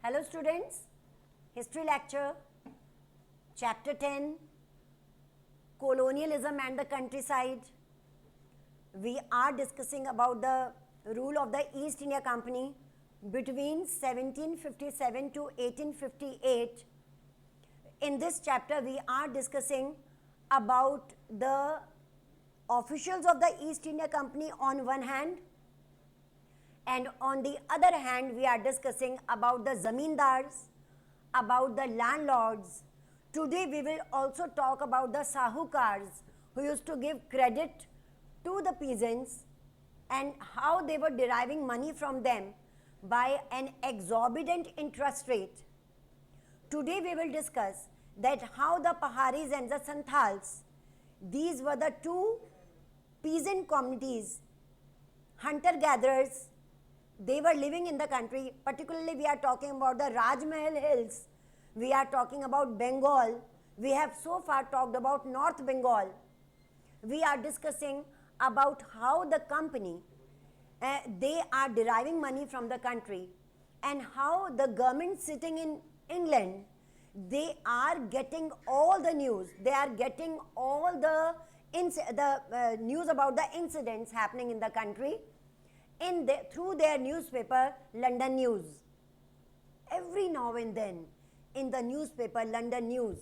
Hello students, history lecture, chapter 10, colonialism and the countryside. We are discussing about the rule of the East India Company between 1757 to 1858. In this chapter, we are discussing about the officials of the East India Company on one hand, and on the other hand, we are discussing about the zamindars, about the landlords. Today, we will also talk about the sahukars who used to give credit to the peasants and how they were deriving money from them by an exorbitant interest rate. Today, we will discuss that how the Paharis and the Santhals, these were the two peasant communities, hunter-gatherers. They were living in the country. Particularly, we are talking about the Rajmahal Hills. We are talking about Bengal. We have so far talked about North Bengal. We are discussing about how the company, they are deriving money from the country, and how the government sitting in England, they are getting all the news. They are getting all the news about the incidents happening in the country through their newspaper, London News. Every now and then, in the newspaper, London News,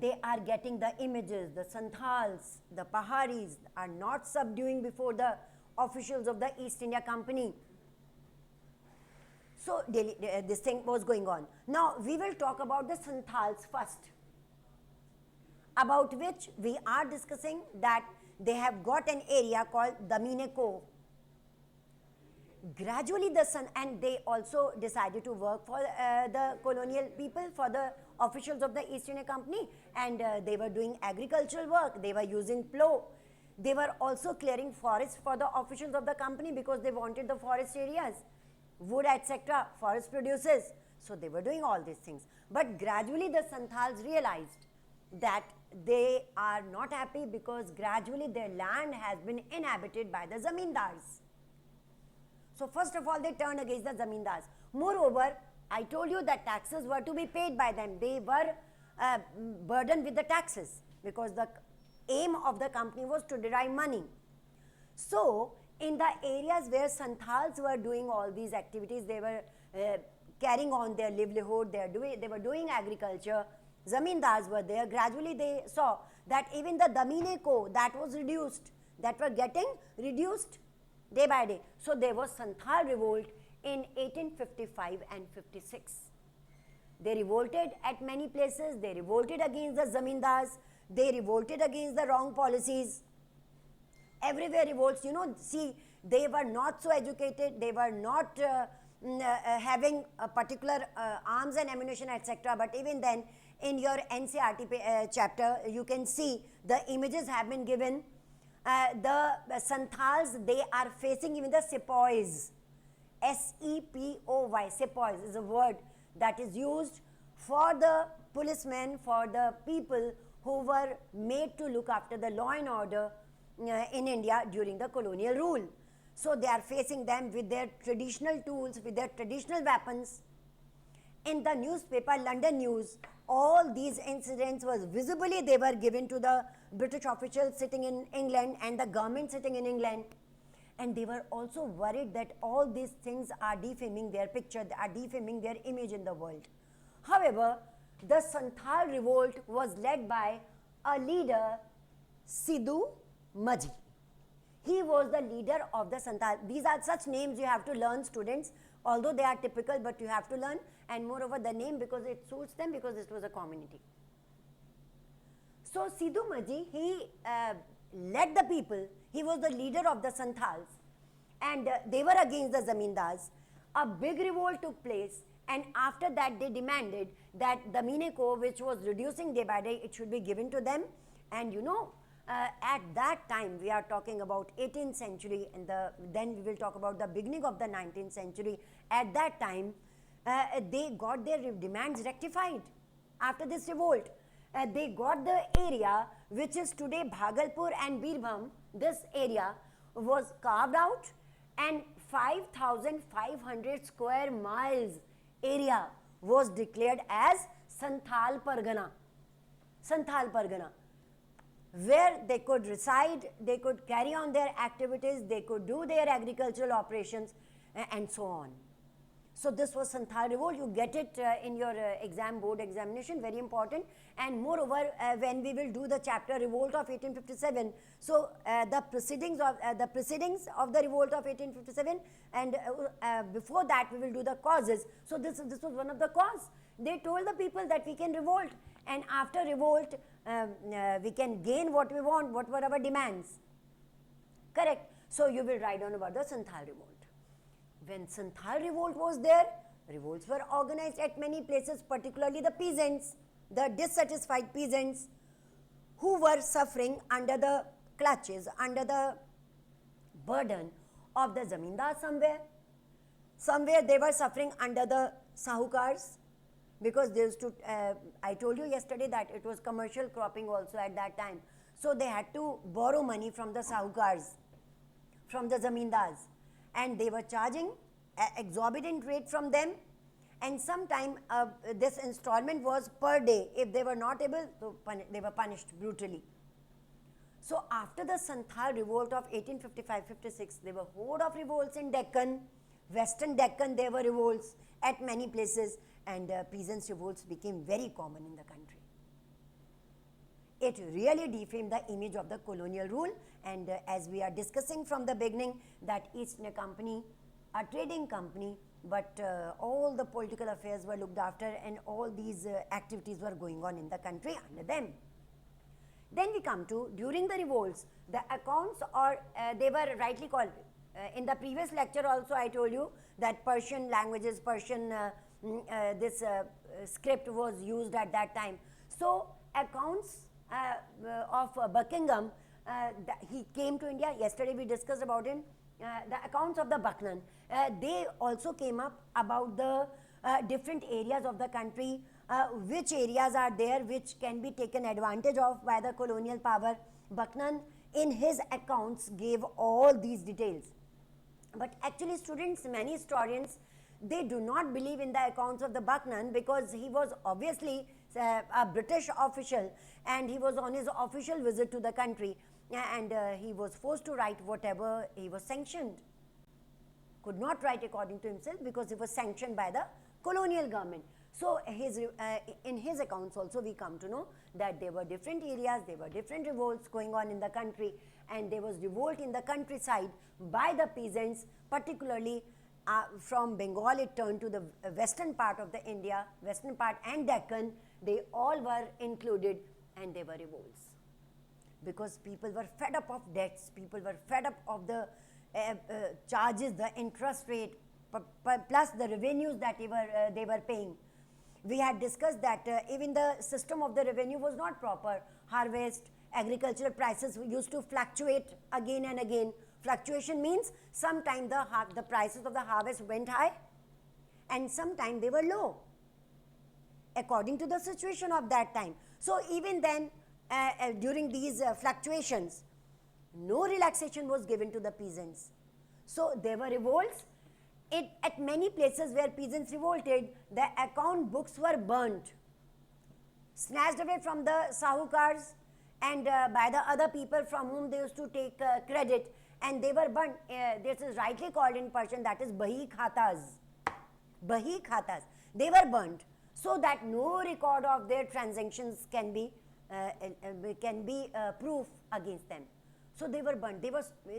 they are getting the images. The Santhals, the Paharis are not subduing before the officials of the East India Company. So, this thing was going on. Now, we will talk about the Santhals first, about which we are discussing that they have got an area called Damine Cove. Gradually and they also decided to work for the colonial people, for the officials of the East India Company, and they were doing agricultural work. They were using plough. They were also clearing forests for the officials of the company because they wanted the forest areas, wood, etc., forest produces. So they were doing all these things. But gradually the Santhals realized that they are not happy because gradually their land has been inhabited by the zamindars. So first of all, they turned against the zamindars. Moreover, I told you that taxes were to be paid by them. They were burdened with the taxes because the aim of the company was to derive money. So in the areas where Santhals were doing all these activities, they were carrying on their livelihood, they were doing agriculture, zamindars were there. Gradually they saw that even the Damine Ko, that was reduced, that were getting reduced day by day. So there was Santhal revolt in 1855 and 56. They revolted at many places. They revolted against the zamindars. They revolted against the wrong policies. Everywhere revolts, see, they were not so educated. They were not having a particular arms and ammunition, etc. But even then, in your NCERT chapter, you can see the images have been given. The Santhals, they are facing even the sepoys. SEPOY, sepoys is a word that is used for the policemen, for the people who were made to look after the law and order in India during the colonial rule. So they are facing them with their traditional tools, with their traditional weapons. In the newspaper London News, all these incidents was visibly, they were given to the British officials sitting in England and the government sitting in England. And they were also worried that all these things are defaming their picture, they are defaming their image in the world. However, the Santhal revolt was led by a leader, Sidhu Majhi. He was the leader of the Santhal. These are such names you have to learn, students, although they are typical, but you have to learn, and moreover the name because it suits them, because it was a community. So Sidhu Majhi, he led the people. He was the leader of the Santhals, and they were against the zamindars. A big revolt took place, and after that they demanded that Damine Ko, which was reducing day by day, it should be given to them. And at that time, we are talking about 18th century, and then we will talk about the beginning of the 19th century. At that time, they got their demands rectified after this revolt. They got the area which is today Bhagalpur and Birbhum. This area was carved out, and 5,500 square miles area was declared as Santhal Pargana. Santhal Pargana, where they could reside, they could carry on their activities, they could do their agricultural operations, and so on. So this was Santhal revolt. You get it in your board examination, very important. And moreover, when we will do the chapter Revolt of 1857, so the proceedings of the revolt of 1857, and before that we will do the causes. So this was one of the cause. They told the people that we can revolt, and after revolt we can gain what we want, what were our demands. Correct. So you will write down about the Santhal revolt. When Santhal revolt was there, revolts were organized at many places, particularly the peasants, the dissatisfied peasants who were suffering under the clutches, under the burden of the zamindar somewhere. Somewhere they were suffering under the sahukars, because they used to, I told you yesterday that it was commercial cropping also at that time. So they had to borrow money from the sahukars, from the zamindars, and they were charging exorbitant rate from them, and sometime this installment was per day. If they were not able, so they were punished brutally. So after the Santhal revolt of 1855-56, there were horde of revolts in Deccan, Western Deccan. There were revolts at many places, and peasants' revolts became very common in the country. It really defamed the image of the colonial rule, and as we are discussing from the beginning, that East India Company, a trading company, but all the political affairs were looked after, and all these activities were going on in the country under them. Then we come to, during the revolts, the accounts, or they were rightly called, in the previous lecture also I told you that Persian languages, Persian script was used at that time. So accounts of Buckingham, he came to India. Yesterday we discussed about him. The accounts of the Bucknan, they also came up about the different areas of the country, which areas are there which can be taken advantage of by the colonial power. Bucknan in his accounts gave all these details. But actually students, many historians, they do not believe in the accounts of the Bucknan, because he was obviously a British official, and he was on his official visit to the country, and he was forced to write whatever he was sanctioned. Could not write according to himself, because he was sanctioned by the colonial government. So in his accounts also we come to know that there were different areas, there were different revolts going on in the country, and there was revolt in the countryside by the peasants, particularly from Bengal. It turned to the western part of the India, western part and Deccan. They all were included, and they were revolts, because people were fed up of debts, people were fed up of the charges, the interest rate, plus the revenues that they were paying. We had discussed that even the system of the revenue was not proper. Harvest, agricultural prices used to fluctuate again and again. Fluctuation means sometimes the prices of the harvest went high, and sometimes they were low, according to the situation of that time. So even then, during these fluctuations, no relaxation was given to the peasants. So there were revolts. At many places where peasants revolted, the account books were burnt, snatched away from the sahukars and by the other people from whom they used to take credit, and they were burnt. This is rightly called in Persian, that is Bahi Khatas. Bahi Khatas. They were burnt, so that no record of their transactions can be proof against them. So they were burnt.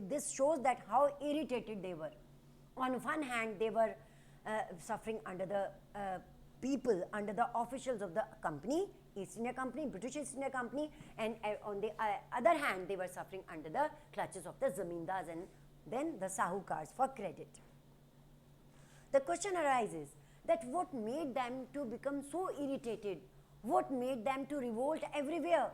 This shows that how irritated they were. On one hand, they were suffering under the people, under the officials of the company, East India Company, British East India Company, and on the other hand, they were suffering under the clutches of the zamindars and then the sahukars for credit. The question arises that what made them to become so irritated? What made them to revolt everywhere?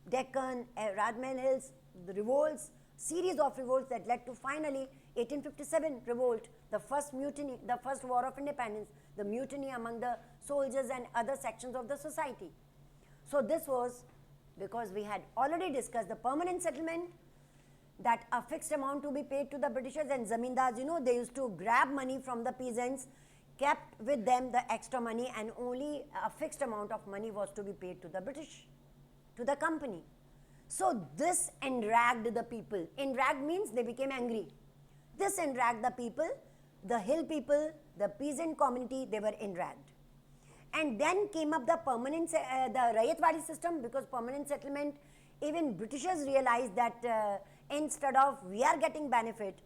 Deccan, Rajmahal Hills, the revolts, series of revolts that led to finally 1857 revolt, the first mutiny, the first war of independence, the mutiny among the soldiers and other sections of the society. So this was because we had already discussed the permanent settlement, that a fixed amount to be paid to the Britishers, and zamindars, they used to grab money from the peasants kept with them the extra money, and only a fixed amount of money was to be paid to the British, to the company. So this enraged the people. Enraged means they became angry. This enraged the people, the hill people, the peasant community, they were enraged. And then came up the permanent, the Rayatwadi system, because permanent settlement, even Britishers realized that instead of we are getting benefit,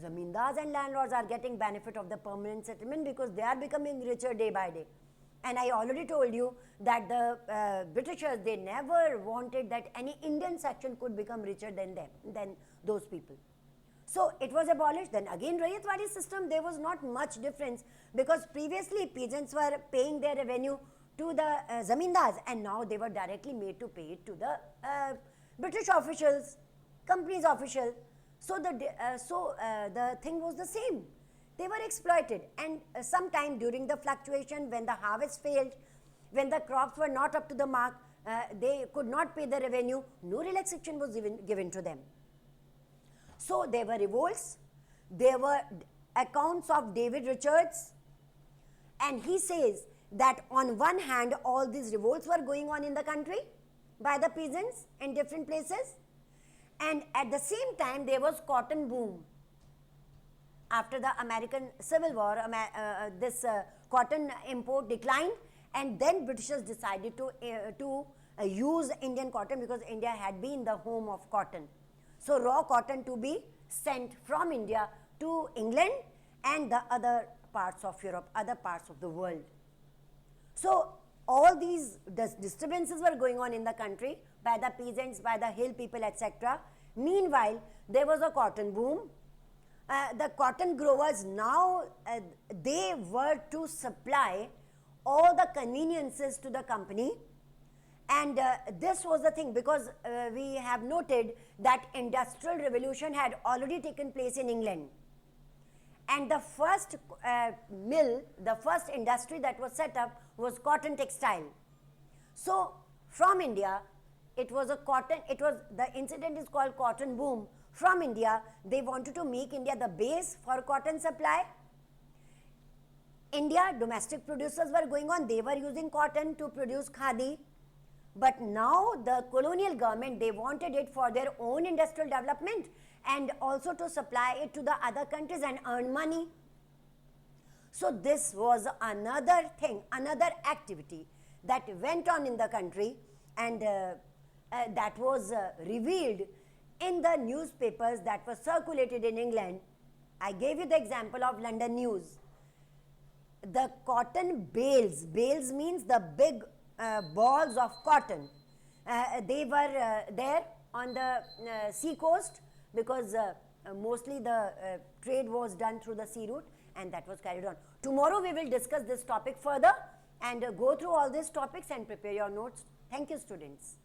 zamindars and landlords are getting benefit of the permanent settlement, because they are becoming richer day by day. And I already told you that the Britishers, they never wanted that any Indian section could become richer than them, than those people. So it was abolished. Then again Rayatwadi system, there was not much difference, because previously peasants were paying their revenue to the zamindars, and now they were directly made to pay it to the British officials, companies official. So the thing was the same. They were exploited, and sometime during the fluctuation, when the harvest failed, when the crops were not up to the mark, they could not pay the revenue, no relaxation was given to them. So there were revolts, there were accounts of David Richards, and he says that on one hand all these revolts were going on in the country by the peasants in different places, and at the same time there was cotton boom. After the American Civil War, this cotton import declined, and then Britishers decided to use Indian cotton, because India had been the home of cotton. So raw cotton to be sent from India to England and the other parts of Europe, other parts of the world. So all these disturbances were going on in the country by the peasants, by the hill people, etc. Meanwhile, there was a cotton boom. The cotton growers now, they were to supply all the conveniences to the company. And this was the thing, because we have noted that industrial revolution had already taken place in England. And the first mill, the first industry that was set up was cotton textile. So from India, it was a cotton, the incident is called cotton boom. From India, they wanted to make India the base for cotton supply. India, domestic producers were going on, they were using cotton to produce khadi. But now the colonial government, they wanted it for their own industrial development and also to supply it to the other countries and earn money. So this was another thing, another activity that went on in the country, and that was revealed in the newspapers that were circulated in England. I gave you the example of London News. The cotton bales, bales means the big balls of cotton. They were there on the sea coast, because mostly the trade was done through the sea route, and that was carried on. Tomorrow we will discuss this topic further and go through all these topics and prepare your notes. Thank you, students.